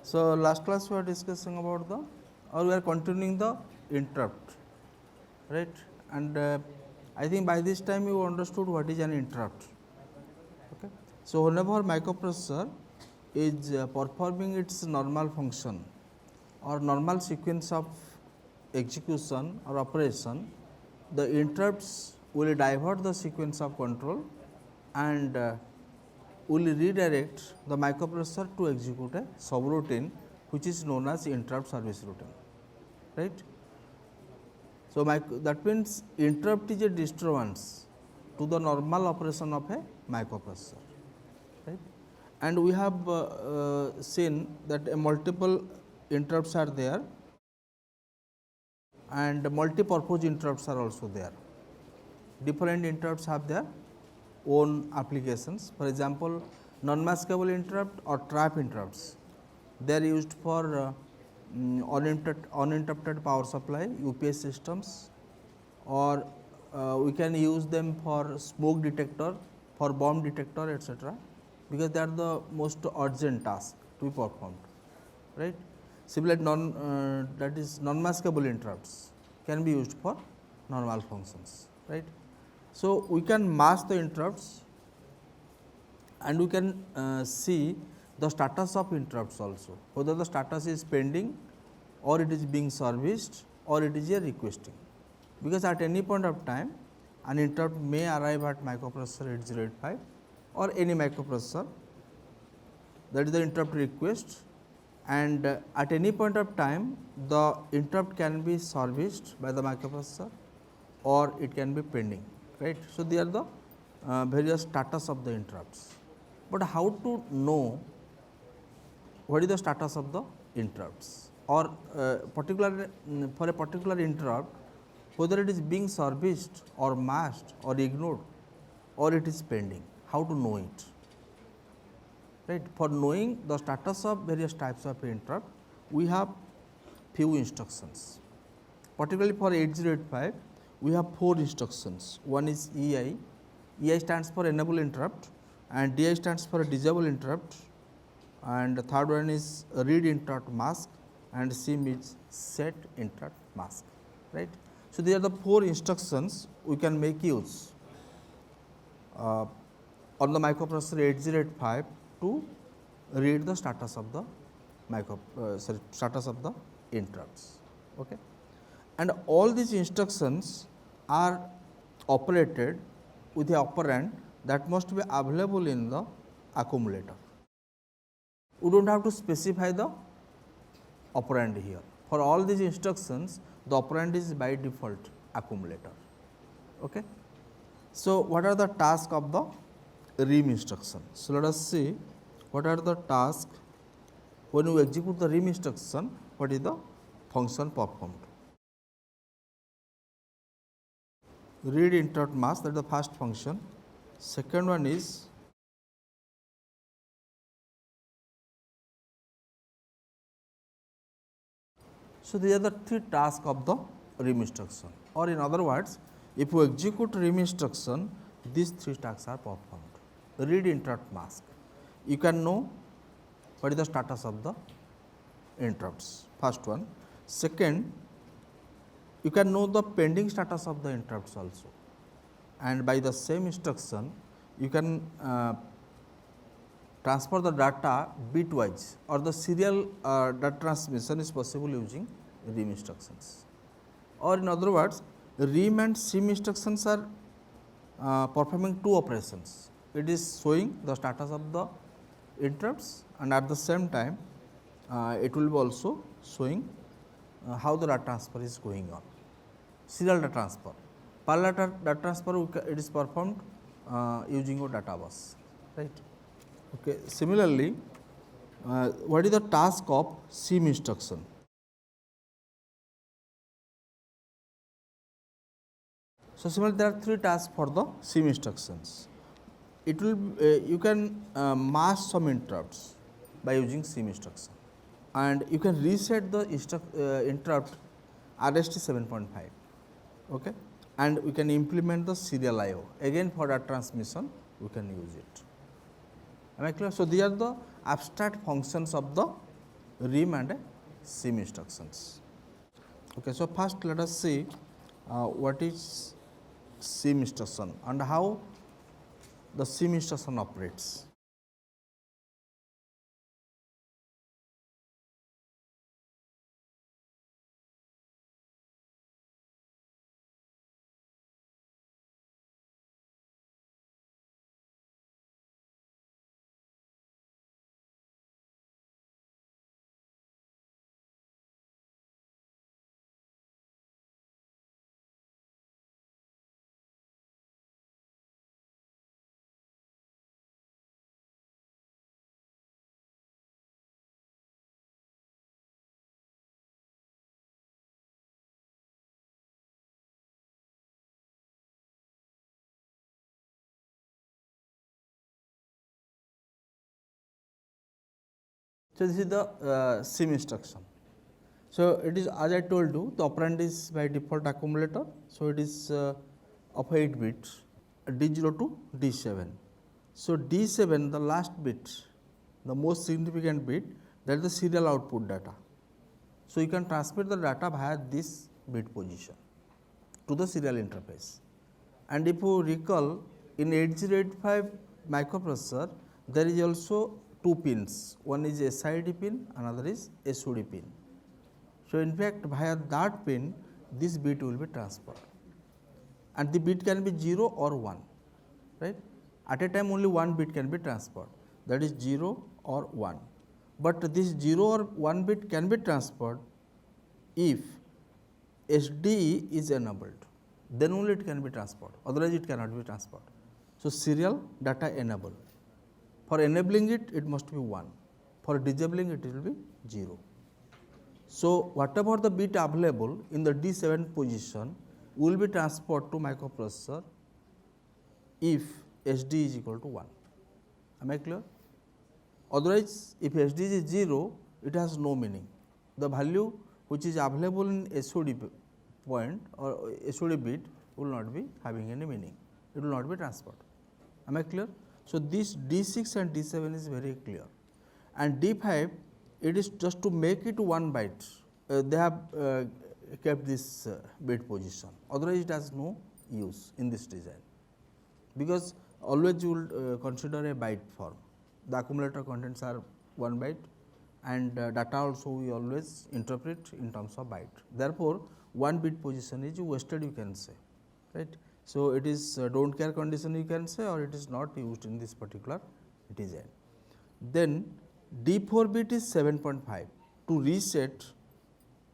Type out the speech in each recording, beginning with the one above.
So, last class we are discussing about the or we are continuing the interrupt, right, and I think by this time you understood what is an interrupt. Okay. So, whenever microprocessor is performing its normal function or normal sequence of execution or operation, the interrupts will divert the sequence of control and will redirect the microprocessor to execute a subroutine which is known as interrupt service routine, right. So, that means interrupt is a disturbance to the normal operation of a microprocessor, right. And we have seen that a multiple interrupts are there and multi-purpose interrupts are also there. Different interrupts have their own applications. For example, non-maskable interrupt or trap interrupts, they are used for uninterrupted power supply UPS systems, or we can use them for smoke detector, for bomb detector, etc., because they are the most urgent task to be performed, right. Similarly, that is non-maskable interrupts can be used for normal functions, right. So, we can mask the interrupts and we can see the status of interrupts also, whether the status is pending or it is being serviced or it is a requesting, because at any point of time an interrupt may arrive at microprocessor 8085 or any microprocessor, that is the interrupt request, and at any point of time the interrupt can be serviced by the microprocessor or it can be pending, right. So, they are the various status of the interrupts, but how to know what is the status of the interrupts, or particular for a particular interrupt whether it is being serviced or masked or ignored or it is pending, how to know it, right. For knowing the status of various types of interrupt, we have few instructions. Particularly for 8085, we have 4 instructions. One is EI, EI stands for enable interrupt, and DI stands for disable interrupt, and the third one is read interrupt mask, and SIM is set interrupt mask, right. So, these are the 4 instructions we can make use on the microprocessor 8085 to read the status of the status of the interrupts. Okay. And all these instructions are operated with a operand that must be available in the accumulator. We do not have to specify the operand here. For all these instructions, the operand is by default accumulator. Okay. So, what are the tasks of the RIM instruction? So, let us see what are the tasks when you execute the RIM instruction, what is the function performed. Read interrupt mask, that is the first function. Second one is so these are the 3 tasks of the RIM instruction, or in other words, if you execute RIM instruction, these 3 tasks are performed. Read interrupt mask, you can know what is the status of the interrupts, first one. Second, you can know the pending status of the interrupts also, and by the same instruction you can transfer the data bitwise, or the serial data transmission is possible using RIM instructions, or in other words RIM and SIM instructions are performing 2 operations. It is showing the status of the interrupts, and at the same time it will be also showing how the data transfer is going on. Serial data transfer, parallel data transfer, it is performed using a data bus, right. Okay. Similarly, what is the task of SIM instruction? So, similarly, there are 3 tasks for the SIM instructions. It will you can mask some interrupts by using SIM instruction, and you can reset the interrupt RST 7.5. Okay. And we can implement the serial IO, again for that transmission we can use it. Am I clear? So, these are the abstract functions of the RIM and SIM instructions. Okay, so first let us see what is SIM instruction and how the SIM instruction operates. So, this is the SIM instruction. So, it is as I told you, the operand is by default accumulator. So, it is of 8 bits D0 to D7. So, D7 the last bit, the most significant bit, that is the serial output data. So, you can transmit the data via this bit position to the serial interface. And if you recall, in 8085 microprocessor, there is also two pins, one is SID pin, another is SOD pin. So, in fact, via that pin, this bit will be transferred, and the bit can be 0 or 1, right. At a time only one bit can be transferred, that is 0 or 1, but this 0 or 1 bit can be transferred if SDE is enabled, then only it can be transferred, otherwise it cannot be transferred. So, serial data enable, for enabling it, it must be 1, for disabling it will be 0. So, whatever the bit available in the D7 position will be transferred to microprocessor if SD is equal to 1. Am I clear? Otherwise, if SD is 0, it has no meaning. The value which is available in SOD point or SOD bit will not be having any meaning. It will not be transferred. Am I clear? So, this D6 and D7 is very clear, and D5 it is just to make it 1 byte. They have kept this bit position, otherwise it has no use in this design, because always you will consider a byte form. The accumulator contents are 1 byte, and data also we always interpret in terms of byte. Therefore, 1 bit position is wasted, you can say, right. So, it is do not care condition you can say, or it is not used in this particular design. Then D4 bit is 7.5 to reset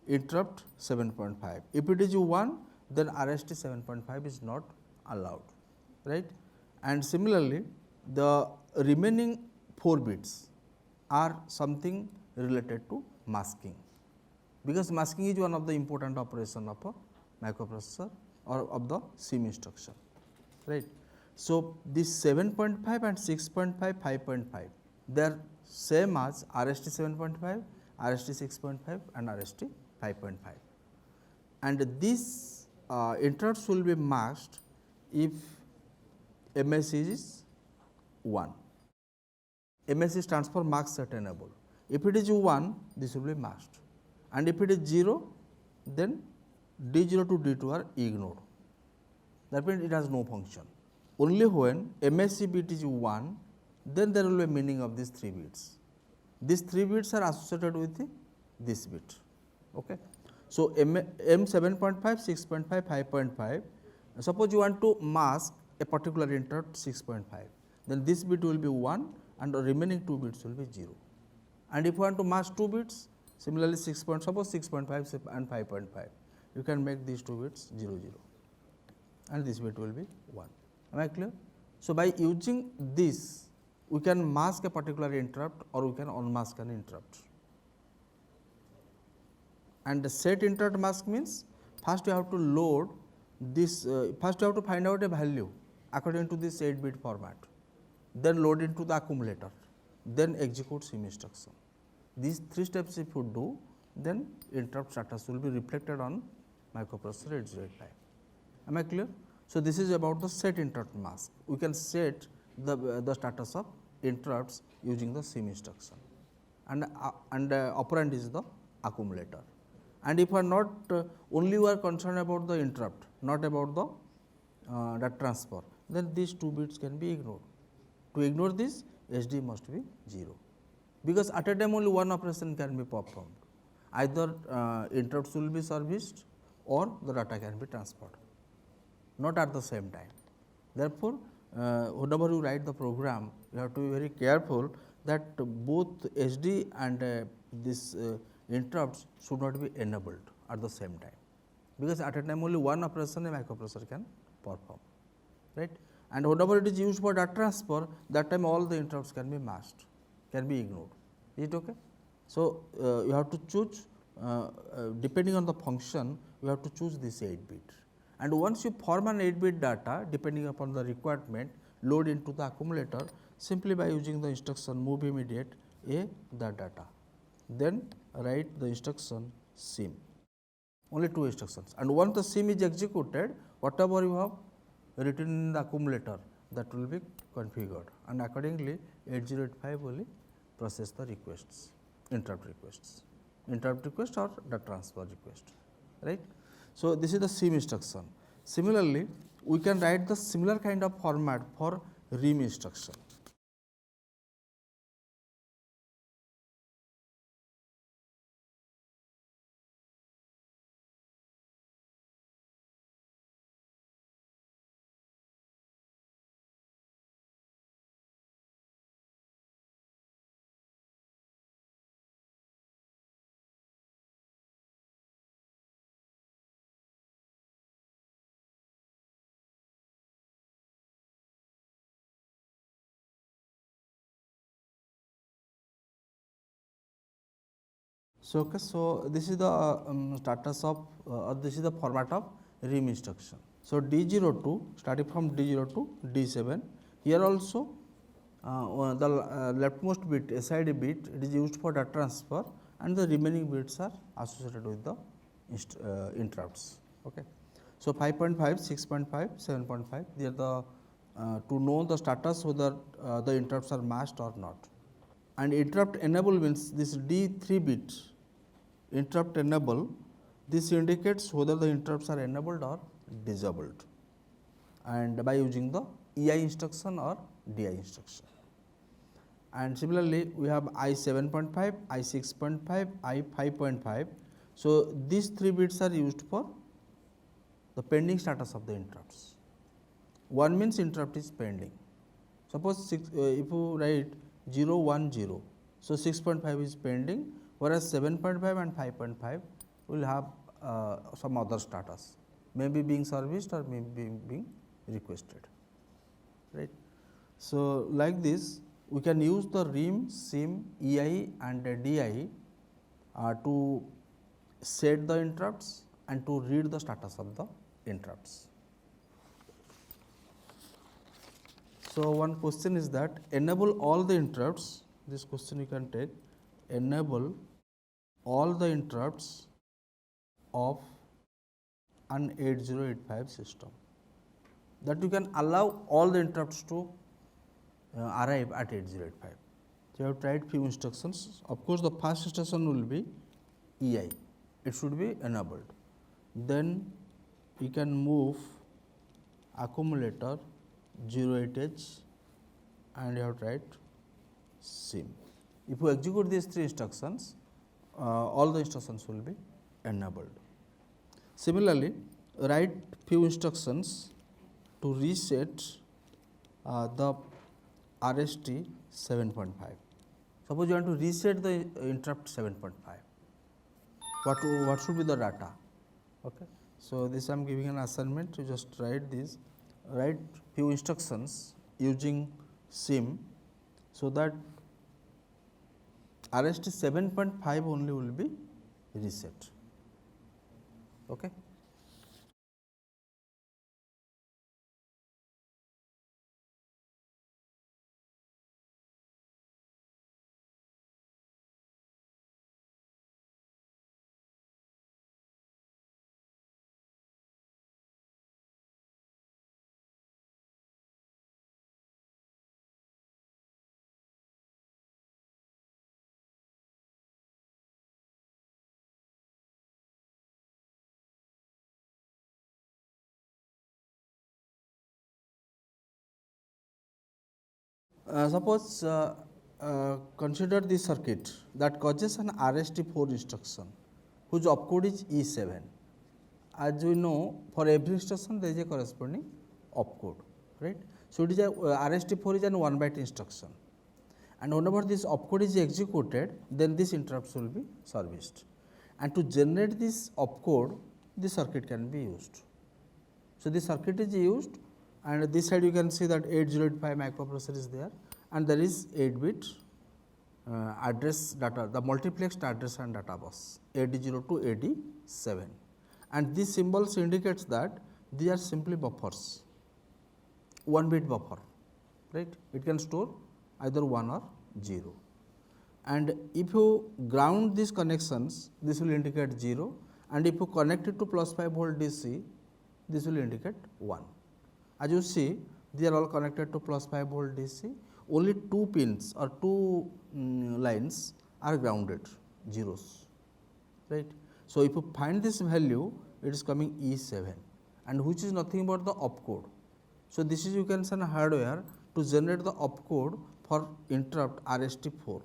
interrupt 7.5. If it is 1, then RST 7.5 is not allowed, right. And similarly, the remaining 4 bits are something related to masking, because masking is one of the important operation of a microprocessor or of the SIM instruction, right. So, this 7.5 and 6.5, 5.5, they are same as RST 7.5, RST 6.5 and RST 5.5, and these interrupts will be masked if MSC is 1. MSC stands for mask set enable. If it is 1, this will be masked, and if it is 0, then D0 to D2 are ignored. That means it has no function. Only when MSC bit is 1, then there will be a meaning of these 3 bits. These 3 bits are associated with this bit. Okay. So, M7.5, 6.5, 5.5, suppose you want to mask a particular interrupt 6.5, then this bit will be 1 and the remaining 2 bits will be 0. And if you want to mask 2 bits, similarly suppose 6.5 and 5.5, you can make these 2 bits 0, 0, and this bit will be 1. Am I clear? So, by using this, we can mask a particular interrupt or we can unmask an interrupt. And the set interrupt mask means, first you have to load this, first you have to find out a value according to this 8 bit format, then load into the accumulator, then execute SIM instruction. These 3 steps if you do, then interrupt status will be reflected on microprocessor 8085. Am I clear? So, this is about the set interrupt mask. We can set the status of interrupts using the SIM instruction. and operand is the accumulator. And if we are not only we are concerned about the interrupt, not about the that transfer, then these 2 bits can be ignored. To ignore this, SD must be 0, because at a time only one operation can be performed. Either interrupts will be serviced or the data can be transferred, not at the same time. Therefore, whenever you write the program, you have to be very careful that both SD and this interrupts should not be enabled at the same time, because at a time only one operation a microprocessor can perform, right. And whenever it is used for data transfer, that time all the interrupts can be masked, can be ignored. Is it okay? So, you have to choose depending on the function, you have to choose this 8 bit. And once you form an 8 bit data, depending upon the requirement, load into the accumulator simply by using the instruction move immediate a the data, then write the instruction sim, only 2 instructions. And once the sim is executed, whatever you have written in the accumulator, that will be configured, and accordingly 8085 will process the requests, interrupt request or the transfer request, right. So, this is the sim instruction. Similarly, we can write the similar kind of format for rim instruction. So, okay, so this is the status of this is the format of rim instruction. So, D02 starting from D0 to D7, here also the leftmost bit SID bit, it is used for data transfer, and the remaining bits are associated with the interrupts. Okay. So, 5.5, 6.5, 7.5, they are the to know the status whether the interrupts are masked or not. And interrupt enable means this D3 bit interrupt enable, this indicates whether the interrupts are enabled or disabled, and by using the EI instruction or DI instruction. And similarly, we have I 7.5, I 6.5, I 5.5. So, these 3 bits are used for the pending status of the interrupts. 1 means interrupt is pending. Suppose if you write 0, 1, 0, so 6.5 is pending, whereas 7.5 and 5.5 will have some other status, maybe being serviced or maybe being requested, right. So, like this we can use the rim, sim, EI and DI to set the interrupts and to read the status of the interrupts. So, one question is that enable all the interrupts, this question you can take, enable all the interrupts of an 8085 system, that you can allow all the interrupts to arrive at 8085. So, you have to write few instructions. Of course, the first instruction will be EI, it should be enabled. Then you can move accumulator 08H and you have to write sim. If you execute these 3 instructions, all the instructions will be enabled. Similarly, write few instructions to reset the RST 7.5. Suppose you want to reset the interrupt 7.5, what should be the data? Okay. So, this I am giving an assignment to just write this, write few instructions using sim, so that RST 7.5 only will be reset. Okay. Suppose consider this circuit that causes an RST4 instruction whose opcode is E7. As we know, for every instruction there is a corresponding opcode, right. So, it is a RST4 is an 1 byte instruction, and whenever this opcode is executed, then this interrupts will be serviced, and to generate this opcode, this circuit can be used. So, this circuit is used, and this side you can see that 8085 microprocessor is there, and there is 8 bit address data, the multiplexed address and data bus AD0 to AD7, and these symbols indicates that these are simply buffers, 1 bit buffer, right. It can store either 1 or 0, and if you ground these connections, this will indicate 0, and if you connect it to plus 5 volt DC, this will indicate 1. As you see, they are all connected to plus 5 volt DC, only 2 pins or 2 lines are grounded, zeros, right. So, if you find this value, it is coming E7, and which is nothing but the opcode. So, this is you can send hardware to generate the opcode for interrupt RST4,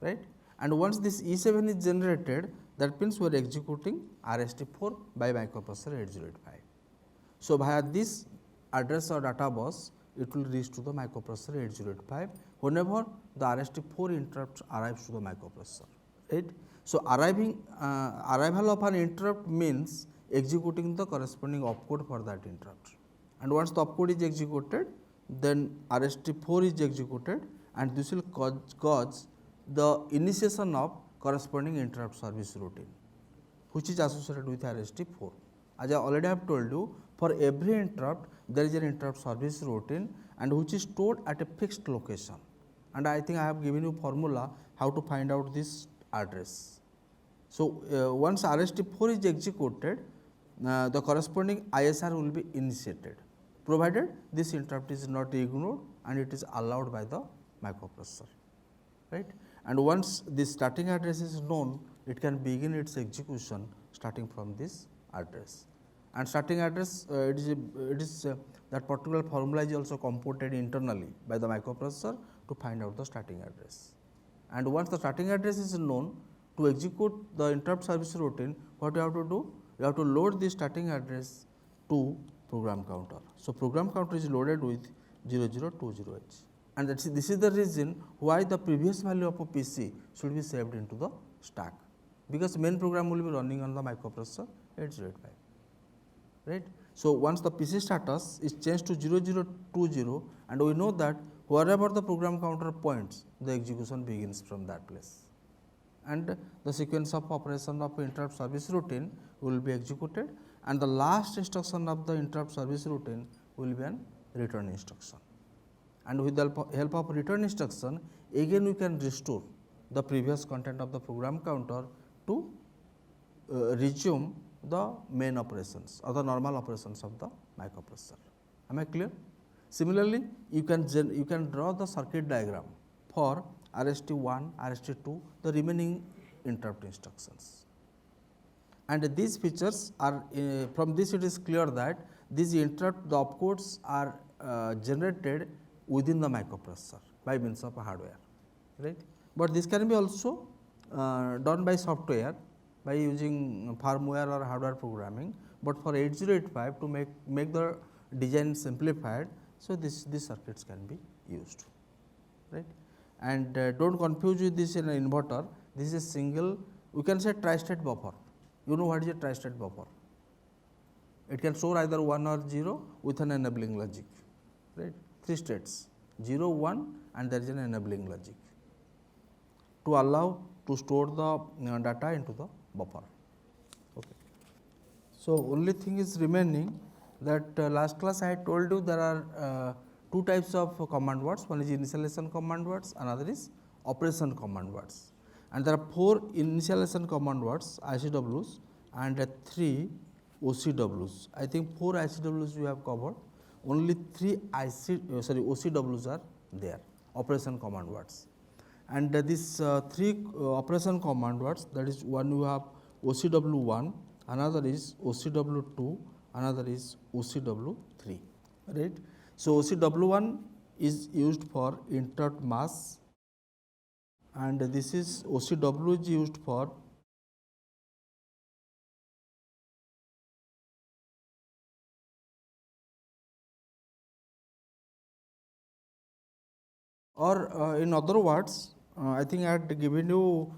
right, and once this E7 is generated, that means we are executing RST4 by microprocessor 8085. So, via this address or data bus, it will reach to the microprocessor 8085 whenever the RST4 interrupt arrives to the microprocessor, right. So, arrival of an interrupt means executing the corresponding opcode for that interrupt, and once the opcode is executed, then RST4 is executed, and this will cause the initiation of corresponding interrupt service routine, which is associated with RST4. As I already have told you, for every interrupt there is an interrupt service routine, and which is stored at a fixed location, and I think I have given you formula how to find out this address. So, once RST4 is executed, the corresponding ISR will be initiated, provided this interrupt is not ignored and it is allowed by the microprocessor, right. And once this starting address is known, it can begin its execution starting from this address. And starting address, it is that particular formula is also computed internally by the microprocessor to find out the starting address. And once the starting address is known, to execute the interrupt service routine, what you have to do? You have to load the starting address to program counter. So, program counter is loaded with 0020H, and this is the reason why the previous value of a PC should be saved into the stack, because main program will be running on the microprocessor 8085, right. So, once the PC status is changed to 0020, and we know that wherever the program counter points, the execution begins from that place, and the sequence of operation of interrupt service routine will be executed, and the last instruction of the interrupt service routine will be an return instruction. And with the help of return instruction, again we can restore the previous content of the program counter to resume the main operations or the normal operations of the microprocessor. Am I clear? Similarly, you can draw the circuit diagram for RST1, RST2, the remaining interrupt instructions. And these features are from this it is clear that these interrupt, the opcodes are generated within the microprocessor by means of hardware, right. But this can be also done by software by using firmware or hardware programming, but for 8085 to make the design simplified, so these circuits can be used, right. And do not confuse with this in an inverter. This is a single, we can say tri-state buffer. You know what is a tri-state buffer? It can store either 1 or 0 with an enabling logic, right. 3 states 0, 1, and there is an enabling logic to allow to store the data into the buffer. Okay. So, only thing is remaining that last class I had told you there are two types of command words, one is initialization command words, another is operation command words, and there are 4 initialization command words ICWs and 3 OCWs. I think 4 ICWs we have covered, only 3 OCWs are there, operation command words. And this 3 operation command words, that is one you have OCW1, another is OCW2, another is OCW3, right. So, OCW1 is used for interrupt mask, and this is OCW is used for or in other words, I think I had given you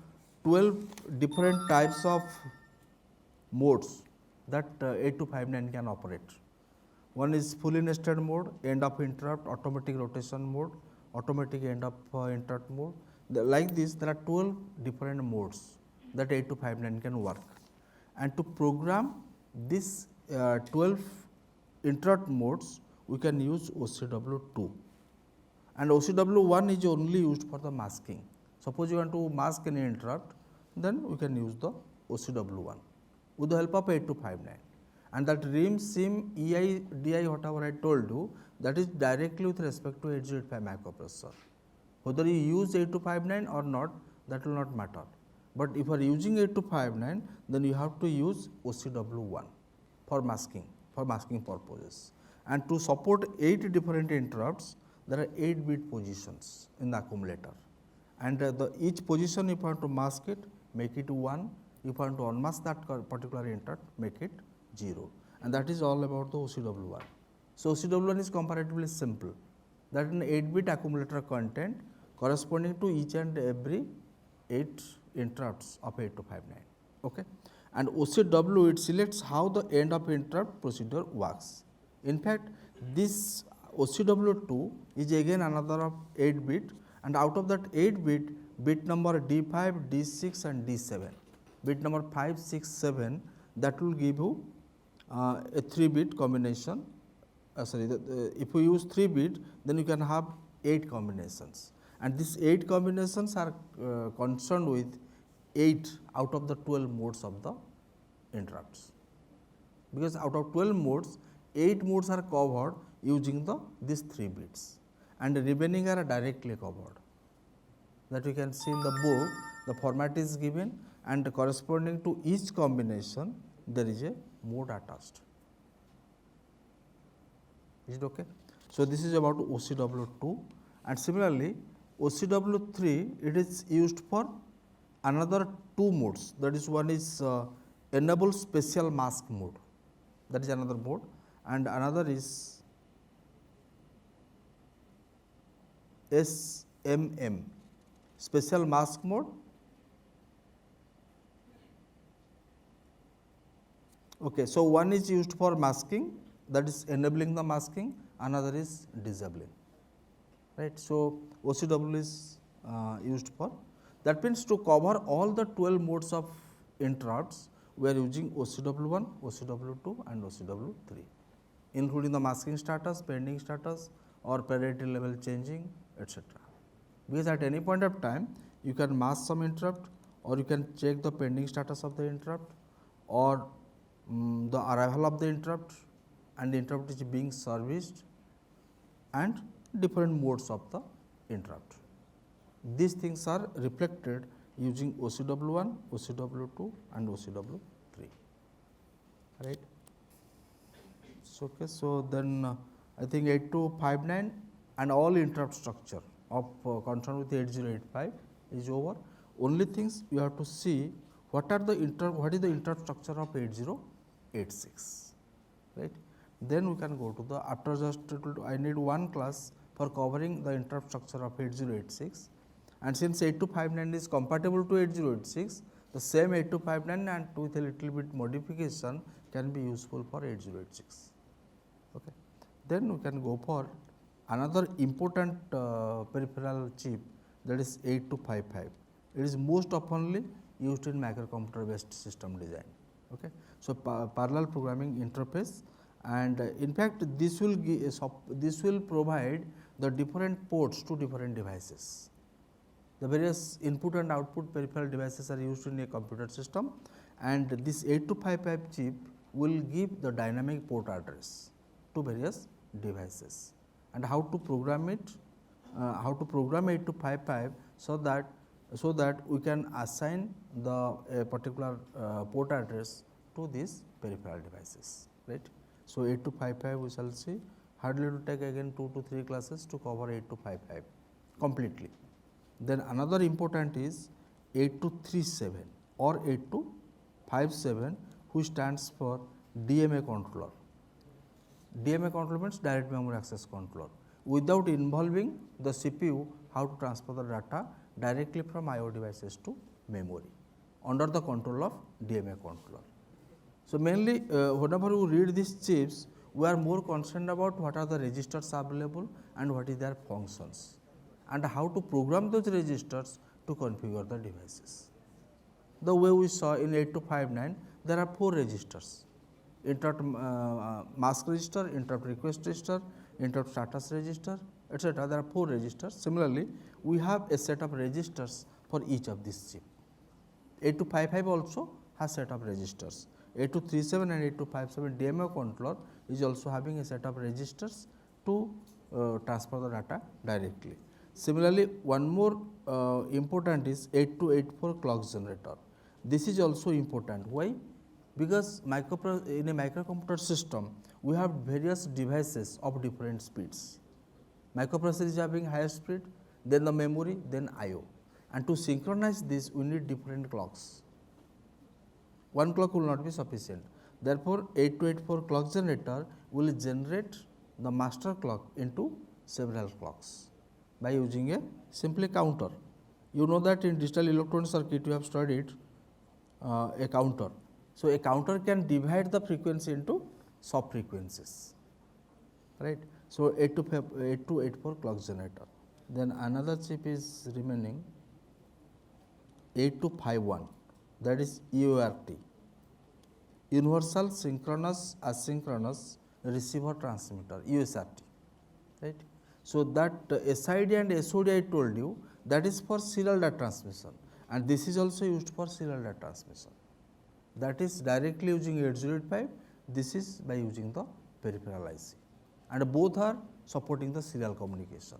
12 different types of modes that 8259 can operate. One is fully nested mode, end of interrupt, automatic rotation mode, automatic end of interrupt mode. Like this, there are 12 different modes that 8259 can work. And to program this 12 interrupt modes, we can use OCW2. And OCW1 is only used for the masking. Suppose you want to mask any interrupt, then we can use the OCW1 with the help of 8259. And that RIM, SIM, EI, DI, whatever I told you, that is directly with respect to 8085 microprocessor. Whether you use 8259 or not, that will not matter. But if you are using 8259, then you have to use OCW1 for masking purposes. And to support 8 different interrupts, there are 8-bit positions in the accumulator. And each position, if you want to mask it, make it 1. If you want to unmask that particular interrupt, make it 0. And that is all about the OCW1. So, OCW1 is comparatively simple. That an 8-bit accumulator content corresponding to each and every 8 interrupts of 8259. Okay. And OCW, it selects how the end of interrupt procedure works. In fact, this OCW2 is again another of 8-bit, and out of that 8-bit, bit number D5, D6 and D7. Bit number 5, 6, 7, that will give you a 3-bit combination. If you use 3-bit, then you can have 8 combinations, and these 8 combinations are concerned with 8 out of the 12 modes of the interrupts, because out of 12 modes, 8 modes are covered using these 3 bits, and the remaining are directly covered. That you can see in the book, the format is given, and corresponding to each combination, there is a mode attached. Is it okay? So, this is about OCW2, and similarly OCW3, it is used for another 2 modes. That is, one is enable special mask mode, that is another mode, and another is SMM, special mask mode. Okay, so one is used for masking, that is enabling the masking, another is disabling, right. So, OCW is used for, that means to cover all the 12 modes of interrupts, we are using OCW1, OCW2 and OCW3, including the masking status, pending status or priority level changing, etc. Because at any point of time, you can mask some interrupt, or you can check the pending status of the interrupt, or the arrival of the interrupt, and the interrupt is being serviced, and different modes of the interrupt. These things are reflected using OCW1, OCW2 and OCW3, right. So, okay, so then I think 8259 and all interrupt structure of concern with 8085 is over. Only things you have to see what is the interrupt structure of 8086, right. Then we can go to the, after just I need one class for covering the interrupt structure of 8086, and since 8259 is compatible to 8086, the same 8259 and with a little bit modification can be useful for 8086. Okay. Then we can go for another important peripheral chip, that is 8255. It is most oftenly used in microcomputer based system design. Okay. So, parallel programming interface, and in fact, this will provide the different ports to different devices. The various input and output peripheral devices are used in a computer system, and this 8255 chip will give the dynamic port address to various devices, and how to program it, how to program 8255 so that we can assign the particular port address to these peripheral devices, right. So, 8255 we shall see hardly to take again 2 to 3 classes to cover 8255 completely. Then another important is 8237 or 8257, which stands for DMA controller. DMA controller means direct memory access controller, without involving the CPU how to transfer the data directly from IO devices to memory under the control of DMA controller. So, mainly whenever we read these chips, we are more concerned about what are the registers available and what is their functions and how to program those registers to configure the devices. The way we saw in 8259, there are 4 registers: interrupt mask register, interrupt request register, interrupt status register, etc. There are 4 registers. Similarly, we have a set of registers for each of these chips. 8255 also has set of registers. 8237 and 8257 DMA controller is also having a set of registers to transfer the data directly. Similarly, one more important is 8284 clock generator. This is also important. Why? Because in a microcomputer system, we have various devices of different speeds. Microprocessor is having higher speed, then the memory, then IO. And to synchronize this, we need different clocks. One clock will not be sufficient. Therefore, 8284 clock generator will generate the master clock into several clocks by using a simply counter. You know that in digital electronic circuit you have studied a counter. So, a counter can divide the frequency into sub frequencies, right. So, 8284 clock generator. Then another chip is remaining 8251, that is UART, Universal Synchronous Asynchronous Receiver Transmitter, USRT, right. So, that SID and SOD I told you, that is for serial data transmission, and this is also used for serial data transmission. That is directly using 8085, this is by using the peripheral IC, and both are supporting the serial communication,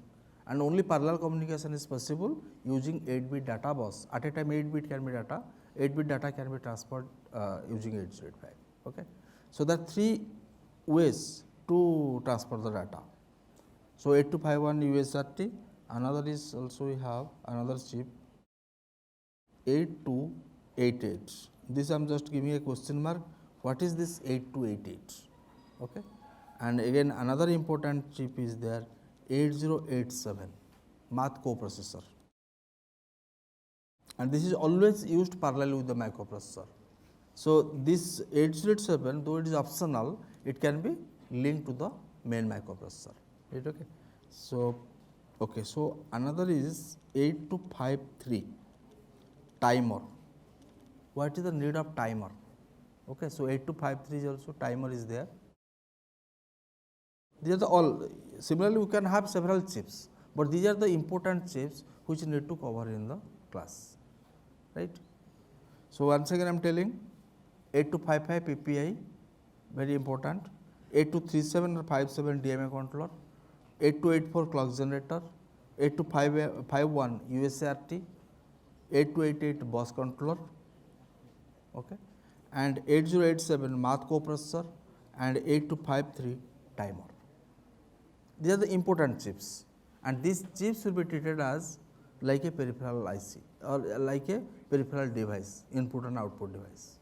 and only parallel communication is possible using 8-bit data bus. At a time 8-bit can be data, 8-bit data can be transferred using 8085. Okay. So, there are 3 ways to transfer the data. So, 8251 USRT, another is also we have another chip 8288. This I am just giving a question mark. What is this 8288? Okay. And again another important chip is there 8087 math coprocessor, and this is always used parallel with the microprocessor. So, this 8087, though it is optional, it can be linked to the main microprocessor, right. Okay. So, so another is 8253 timer. What is the need of timer? Okay. So, 8253 is also timer is there. These are the all. Similarly, we can have several chips, but these are the important chips which need to cover in the class, right. So, once again I am telling 8255 PPI, very important, 8237 or 57 DMA controller, 8284 clock generator, 8251 USART, 8288 bus controller, okay, and 8087 math coprocessor and 8253 timer. These are the important chips, and these chips will be treated as like a peripheral IC or like a peripheral device, input and output device.